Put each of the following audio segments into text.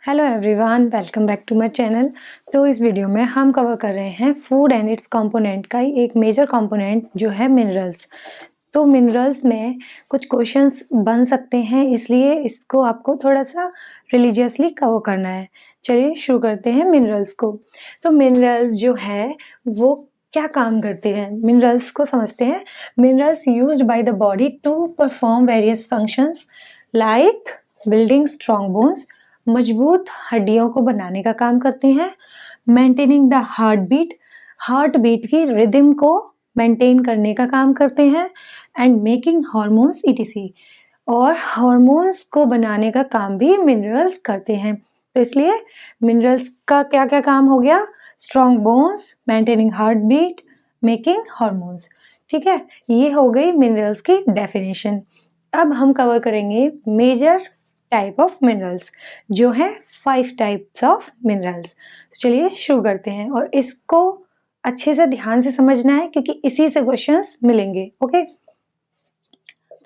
Hello everyone, welcome back to my channel. तो इस video में हम कवर कर रहे हैं फूड एंड इट्स कंपोनेंट का ही एक मेजर कंपोनेंट जो है मिनरल्स। तो मिनरल्स में कुछ क्वेश्चंस बन सकते हैं, इसलिए इसको आपको थोड़ा सा रिलीजियसली कवर करना है। चलिए शुरू करते हैं मिनरल्स को। तो मिनरल्स जो है वो क्या काम करते हैं, मिनरल्स को समझते हैं। Minerals used by the body to perform various functions like building strong bones, मजबूत हड्डियों को बनाने का काम करते हैं। मेंटेनिंग द हार्ट बीट की रिदम को मेंटेन करने का काम करते हैं। एंड मेकिंग हार्मोन्स ईटीसी, और हार्मोन्स को बनाने का काम भी मिनरल्स करते हैं। तो इसलिए मिनरल्स का क्या क्या काम हो गया, strong bones, maintaining heart beat, making hormones. ठीक है, ये हो गई मिनरल्स की डेफिनेशन। अब हम कवर करेंगे मेजर टाइप ऑफ मिनरल्स, जो है 5 टाइप्स ऑफ मिनरल्स। तो चलिए शुरू करते हैं, और इसको अच्छे से ध्यान से समझना है क्योंकि इसी से क्वेश्चंस मिलेंगे। ओके,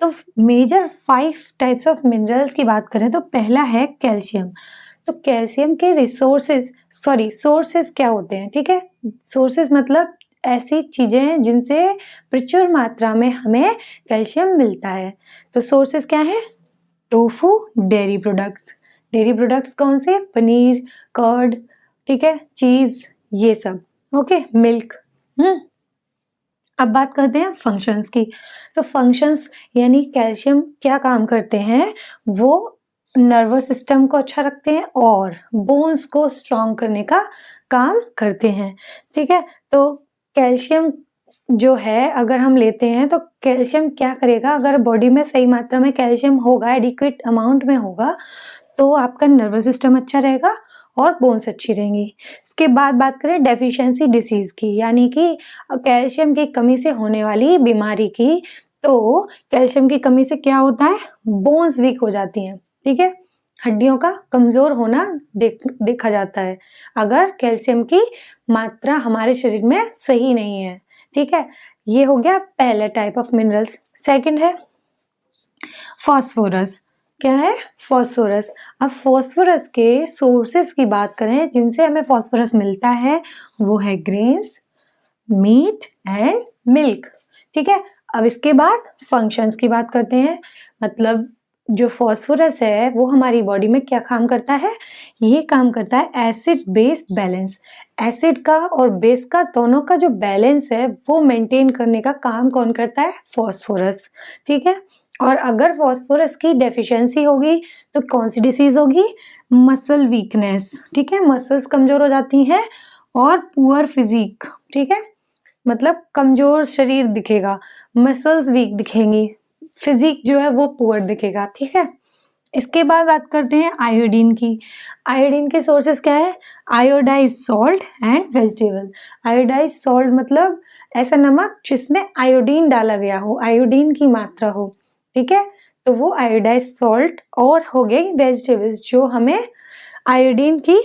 तो मेजर 5 टाइप्स ऑफ मिनरल्स की बात करें तो पहला है कैल्शियम। तो कैल्शियम के सोर्सेस क्या होते हैं? ठीक है, सोर्सेस मतलब ऐसी चीजें हैं जिनसे प्रचुर मात्रा में हमें कैल्शियम मिलता है। तो सोर्सेस क्या है? टोफू, डेयरी प्रोडक्ट्स कौन से? पनीर, कर्ड, ठीक है, चीज, ये सब। Okay, milk. अब बात करते हैं फंक्शंस की। तो फंक्शंस यानी कैल्शियम क्या काम करते हैं, वो नर्वस सिस्टम को अच्छा रखते हैं और बोन्स को स्ट्रॉन्ग करने का काम करते हैं। ठीक है, तो कैल्शियम जो है अगर हम लेते हैं तो कैल्शियम क्या करेगा, अगर बॉडी में सही मात्रा में कैल्शियम होगा, एडिक्वेट अमाउंट में होगा, तो आपका नर्वस सिस्टम अच्छा रहेगा और बोन्स अच्छी रहेंगी। इसके बाद बात करें डेफिशिएंसी डिसीज की, यानी कि कैल्शियम की कमी से होने वाली बीमारी की। तो कैल्शियम की कमी से क्या होता है, बोन्स वीक हो जाती हैं। ठीक है, हड्डियों का कमजोर होना देखा जाता है अगर कैल्शियम की मात्रा हमारे शरीर में सही नहीं है। ठीक है, ये हो गया पहला टाइप ऑफ मिनरल्स। सेकंड है फास्फोरस। क्या है? फास्फोरस। अब फास्फोरस के सोर्सेस की बात करें जिनसे हमें फास्फोरस मिलता है, वो है ग्रेन्स, मीट एंड मिल्क। ठीक है, अब इसके बाद फंक्शंस की बात करते हैं। मतलब जो फास्फोरस है वो हमारी बॉडी में क्या काम करता है, ये काम करता है एसिड बेस बैलेंस। एसिड का और बेस का दोनों का जो बैलेंस है वो मेंटेन करने का काम कौन करता है? फास्फोरस। ठीक है, और अगर फास्फोरस की डेफिशिएंसी होगी तो कौन सी डिसीज होगी? Muscle weakness. ठीक है, मसल्स कमजोर हो जाती हैं और पुअर फिजिक। ठीक है, मतलब कमजोर शरीर दिखेगा, मसल्स वीक दिखेंगी, फिजिक जो है वो पुअर दिखेगा। ठीक है, इसके बाद बात करते हैं आयोडीन की। आयोडीन के सोर्सेस क्या है? Iodise salt and vegetable. Iodise salt मतलब ऐसा नमक जिसमें आयोडीन डाला गया हो, आयोडीन की मात्रा हो। ठीक है, तो वो आयोडाइज सॉल्ट। और हो गई वेजिटेबल्स जो हमें आयोडीन की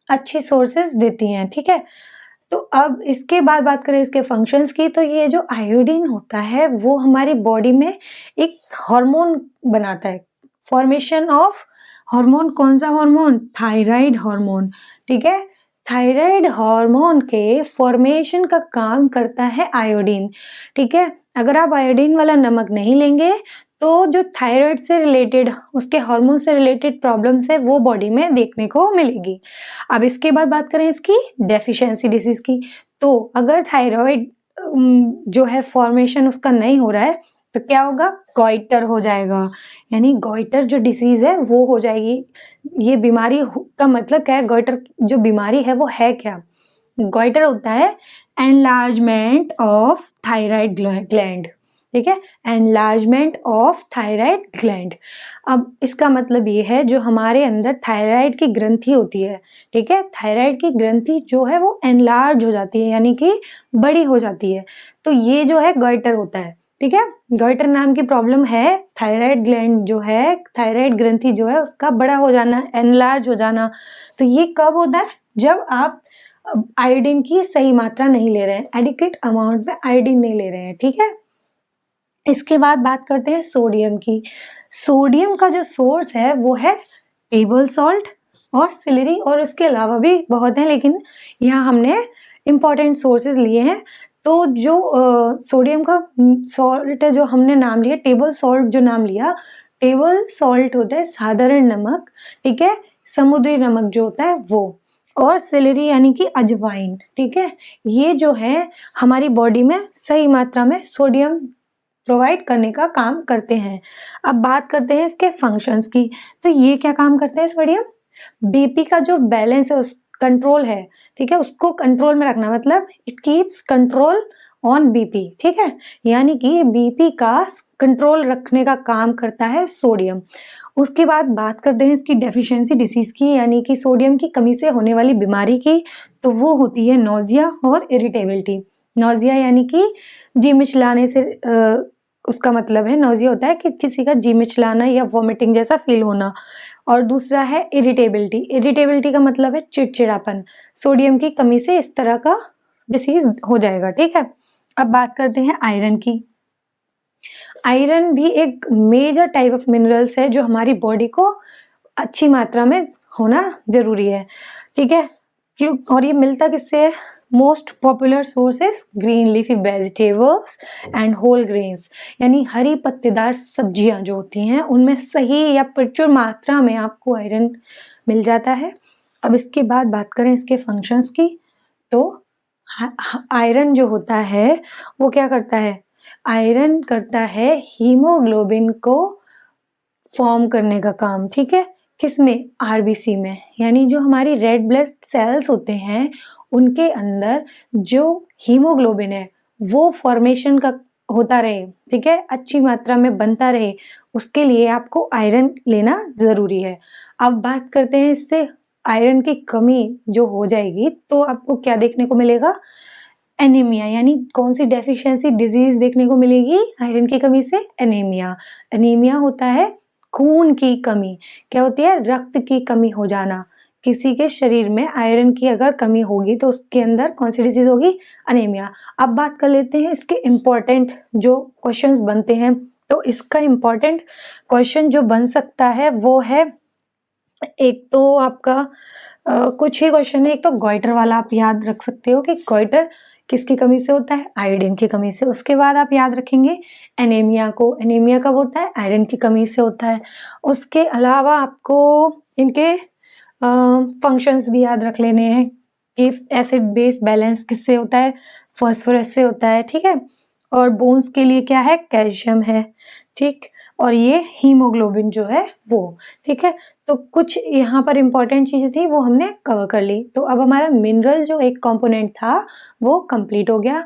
अच्छी सोर्सेस देती हैं। ठीक है, तो अब इसके बाद बात करें इसके फंक्शंस की, तो ये जो आयोडीन होता है वो हमारी बॉडी में एक हार्मोन बनाता है, फॉर्मेशन ऑफ हार्मोन। कौन सा हार्मोन? Thyroid hormone. ठीक है, थायराइड हार्मोन के फॉर्मेशन का काम करता है आयोडीन। ठीक है, अगर आप आयोडीन वाला नमक नहीं लेंगे तो जो थायराइड से रिलेटेड, उसके हार्मोन से रिलेटेड प्रॉब्लम्स है वो बॉडी में देखने को मिलेगी। अब इसके बाद बात करें इसकी डेफिशिएंसी डिसीज की, तो अगर थायराइड जो है फॉर्मेशन उसका नहीं हो रहा है तो क्या होगा? गॉइटर हो जाएगा, यानी गॉइटर जो डिसीज है वो हो जाएगी। ये बीमारी का मतलब क्या है? गॉइटर जो बीमारी है वो है क्या? गॉइटर होता है एनलार्जमेंट ऑफ थायराइड ग्लैंड। ठीक है, एनलार्जमेंट ऑफ थायराइड ग्लैंड। अब इसका मतलब ये है जो हमारे अंदर थायराइड की ग्रंथि होती है, ठीक है, थायराइड की ग्रंथि जो है वो एनलार्ज हो जाती है, यानी कि बड़ी हो जाती है। तो ये जो है गॉइटर होता है। ठीक है, गॉइटर नाम की प्रॉब्लम है, थायराइड ग्लैंड जो है, थायराइड ग्रंथि जो है उसका बड़ा हो जाना, एनलार्ज हो जाना। तो ये कब होता है? जब आप आयोडीन की सही मात्रा नहीं ले रहे हैं, एडिक्वेट अमाउंट में आयोडीन नहीं ले रहे हैं। ठीक है, इसके बाद बात करते हैं सोडियम की। सोडियम का जो सोर्स है वो है टेबल सॉल्ट और सिलेरी, और उसके अलावा भी बहुत हैं, लेकिन यहाँ हमने इम्पॉर्टेंट सोर्सेज लिए हैं। तो जो सोडियम का सॉल्ट है जो हमने नाम लिया, टेबल सॉल्ट जो नाम लिया, टेबल सॉल्ट होता है साधारण नमक, ठीक है, समुद्री नमक जो होता है वो, और सिलेरी यानी कि अजवाइन, ठीक है, ये जो है हमारी बॉडी में सही मात्रा में सोडियम प्रोवाइड करने का काम करते हैं। अब बात करते हैं इसके फंक्शंस की। तो ये क्या काम करते हैं सोडियम? बीपी का जो बैलेंस है, उस कंट्रोल है, ठीक है, उसको कंट्रोल में रखना, मतलब it keeps control on BP, ठीक है, यानी कि बीपी का कंट्रोल रखने का काम करता है सोडियम। उसके बाद बात करते हैं इसकी डेफिशिएंसी डिसीज की, यानी कि सोडियम की कमी से होने वाली बीमारी की। तो वो होती है नोजिया और इरिटेबिलिटी। नोजिया यानी कि जी मिचलाने से उसका मतलब है, नोजिया होता है कि किसी का जी मिचलाना या वॉमिटिंग जैसा फील होना। और दूसरा है इरिटेबिलिटी। इरिटेबिलिटी का मतलब है चिड़चिड़ापन। सोडियम की कमी से इस तरह का डिसीज हो जाएगा, ठीक है। अब बात करते हैं आयरन की। आयरन भी एक मेजर टाइप ऑफ मिनरल्स है जो हमारी बॉडी को अच्छी मात्रा में होना जरूरी है, ठीक है। क्यों? और ये मिलता किससे है? Most popular sources green leafy vegetables and whole grains, यानी हरी पत्तेदार सब्जियां जो होती हैं उनमें सही या प्रचुर मात्रा में आपको आयरन मिल जाता है। अब इसके बाद बात करें इसके फंक्शंस की, तो आयरन जो होता है वो क्या करता है? आयरन करता है हीमोग्लोबिन को फॉर्म करने का काम, ठीक है। किसमें? आरबीसी में, यानी जो हमारी रेड ब्लड सेल्स होते हैं उनके अंदर जो हीमोग्लोबिन है वो फॉर्मेशन का होता रहे, ठीक है, अच्छी मात्रा में बनता रहे, उसके लिए आपको आयरन लेना जरूरी है। अब बात करते हैं इससे आयरन की कमी जो हो जाएगी तो आपको क्या देखने को मिलेगा? एनीमिया, यानी कौन सी डेफिशिएंसी डिजीज देखने को मिलेगी आयरन की कमी से? एनीमिया। एनीमिया होता है खून की कमी। क्या होती है? रक्त की कमी हो जाना। किसी के शरीर में आयरन की अगर कमी होगी तो उसके अंदर कौन सी डिजीज होगी? एनीमिया। अब बात कर लेते हैं इसके इम्पोर्टेंट जो क्वेश्चंस बनते हैं। तो इसका इम्पोर्टेंट क्वेश्चन जो बन सकता है वो है, एक तो आपका कुछ ही क्वेश्चन है। एक तो गॉइटर वाला आप याद रख सकते हो कि गॉइटर किसकी कमी से होता है? आयोडीन की कमी से। उसके बाद आप याद रखेंगे एनीमिया को। एनीमिया कब होता है? आयरन की कमी से होता है। उसके अलावा आपको इनके फंक्शंस भी याद रख लेने हैं कि एसिड बेस बैलेंस किससे होता है? फास्फोरस से होता है, ठीक है। और बोन्स के लिए क्या है? कैल्शियम है, ठीक। और ये हीमोग्लोबिन जो है वो, ठीक है। तो कुछ यहाँ पर इंपॉर्टेंट चीजें थी वो हमने कवर कर ली। तो अब हमारा मिनरल जो एक कंपोनेंट था वो कंप्लीट हो गया।